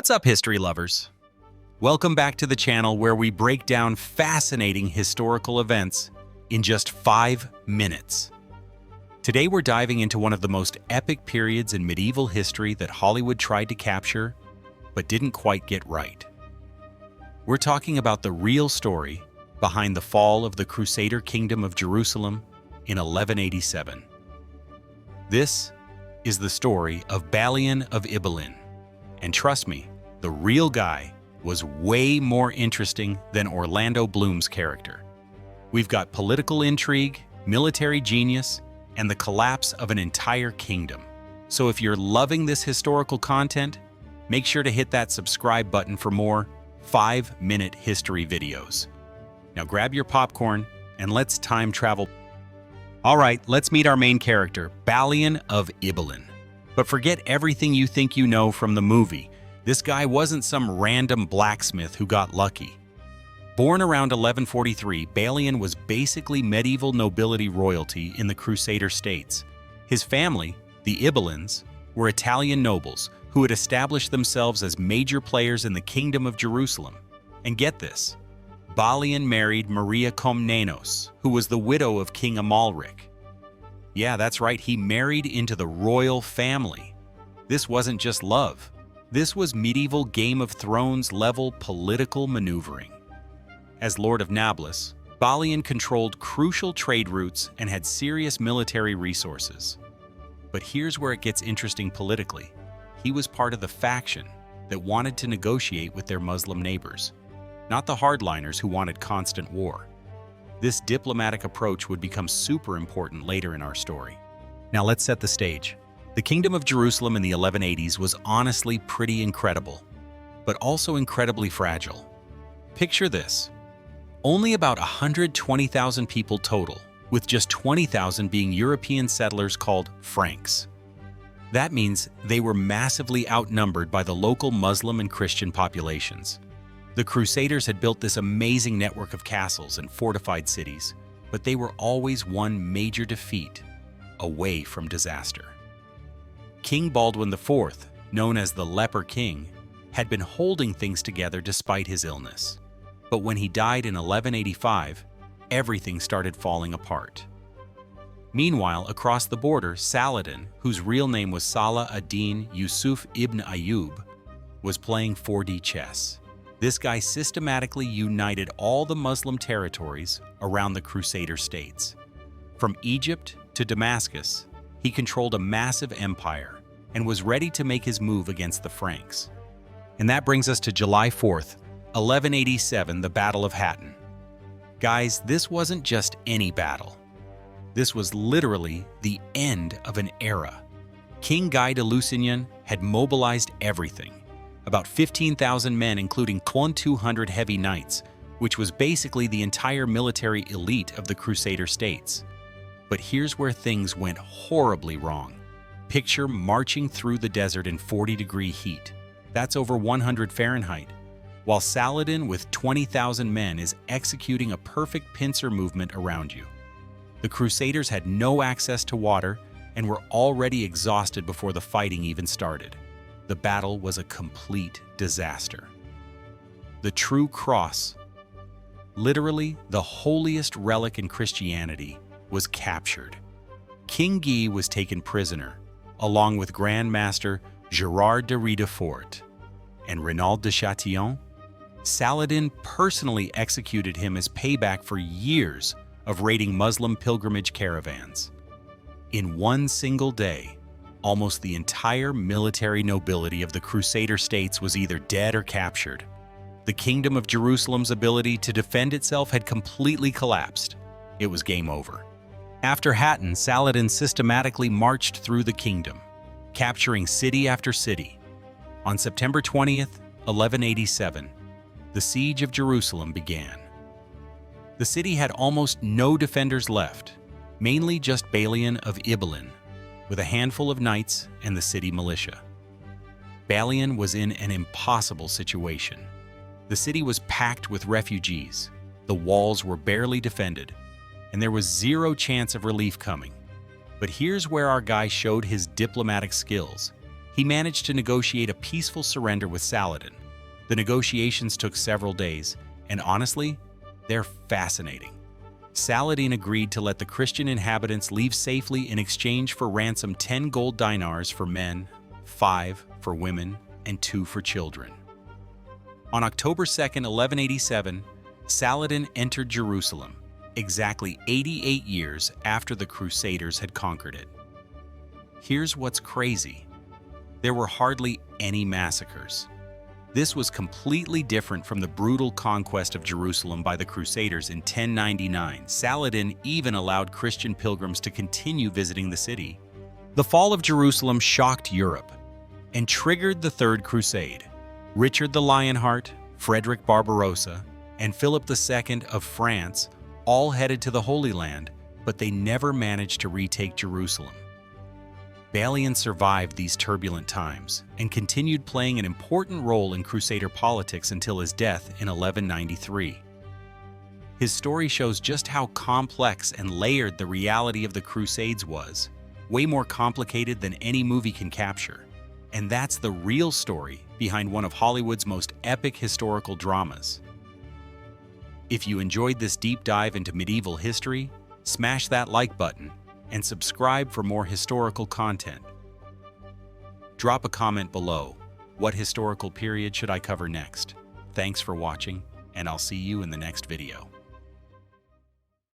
What's up, history lovers? Welcome back to the channel where we break down fascinating historical events in just 5 minutes. Today we're diving into one of the most epic periods in medieval history that Hollywood tried to capture, but didn't quite get right. We're talking about the real story behind the fall of the Crusader Kingdom of Jerusalem in 1187. This is the story of Balian of Ibelin. And trust me, the real guy was way more interesting than Orlando Bloom's character. We've got political intrigue, military genius, and the collapse of an entire kingdom. So if you're loving this historical content, make sure to hit that subscribe button for more 5-minute history videos. Now grab your popcorn and let's time travel. All right, let's meet our main character, Balian of Ibelin. But forget everything you think you know from the movie. This guy wasn't some random blacksmith who got lucky. Born around 1143, Balian was basically medieval nobility royalty in the Crusader states. His family, the Ibelins, were Italian nobles who had established themselves as major players in the Kingdom of Jerusalem. And get this, Balian married Maria Komnenos, who was the widow of King Amalric. Yeah, that's right, he married into the royal family. This wasn't just love. This was medieval Game of Thrones level political maneuvering. As Lord of Nablus, Balian controlled crucial trade routes and had serious military resources. But here's where it gets interesting politically. He was part of the faction that wanted to negotiate with their Muslim neighbors, not the hardliners who wanted constant war. This diplomatic approach would become super important later in our story. Now let's set the stage. The Kingdom of Jerusalem in the 1180s was honestly pretty incredible, but also incredibly fragile. Picture this. Only about 120,000 people total, with just 20,000 being European settlers called Franks. That means they were massively outnumbered by the local Muslim and Christian populations. The Crusaders had built this amazing network of castles and fortified cities, but they were always one major defeat away from disaster. King Baldwin IV, known as the Leper King, had been holding things together despite his illness. But when he died in 1185, everything started falling apart. Meanwhile, across the border, Saladin, whose real name was Salah ad-Din Yusuf ibn Ayyub, was playing 4D chess. This guy systematically united all the Muslim territories around the Crusader states. From Egypt to Damascus, he controlled a massive empire and was ready to make his move against the Franks. And that brings us to July 4th, 1187, the Battle of Hattin. Guys, this wasn't just any battle. This was literally the end of an era. King Guy de Lusignan had mobilized everything. About 15,000 men, including 200 heavy knights, which was basically the entire military elite of the Crusader states. But here's where things went horribly wrong. Picture marching through the desert in 40-degree heat. That's over 100 Fahrenheit. While Saladin with 20,000 men is executing a perfect pincer movement around you. The Crusaders had no access to water and were already exhausted before the fighting even started. The battle was a complete disaster. The true cross, literally the holiest relic in Christianity, was captured. King Guy was taken prisoner, along with Grand Master Gerard de Ridefort and Renaud de Chatillon. Saladin personally executed him as payback for years of raiding Muslim pilgrimage caravans. In one single day, almost the entire military nobility of the Crusader states was either dead or captured. The Kingdom of Jerusalem's ability to defend itself had completely collapsed. It was game over. After Hattin, Saladin systematically marched through the kingdom, capturing city after city. On September 20th, 1187, the siege of Jerusalem began. The city had almost no defenders left, mainly just Balian of Ibelin, with a handful of knights and the city militia. Balian was in an impossible situation. The city was packed with refugees, the walls were barely defended, and there was zero chance of relief coming. But here's where our guy showed his diplomatic skills. He he managed to negotiate a peaceful surrender with Saladin. The negotiations took several days, and honestly, they're fascinating. Saladin agreed to let the Christian inhabitants leave safely in exchange for ransom 10 gold dinars for men, 5 for women, and 2 for children. On October 2nd, 1187, Saladin entered Jerusalem, exactly 88 years after the Crusaders had conquered it. Here's what's crazy. There were hardly any massacres. This was completely different from the brutal conquest of Jerusalem by the Crusaders in 1099. Saladin even allowed Christian pilgrims to continue visiting the city. The fall of Jerusalem shocked Europe and triggered the Third Crusade. Richard the Lionheart, Frederick Barbarossa, and Philip II of France all headed to the Holy Land, but they never managed to retake Jerusalem. Balian survived these turbulent times and continued playing an important role in Crusader politics until his death in 1193. His story shows just how complex and layered the reality of the Crusades was, way more complicated than any movie can capture. And that's the real story behind one of Hollywood's most epic historical dramas. If you enjoyed this deep dive into medieval history, smash that like button and subscribe for more historical content. Drop a comment below. What historical period should I cover next? Thanks for watching, and I'll see you in the next video.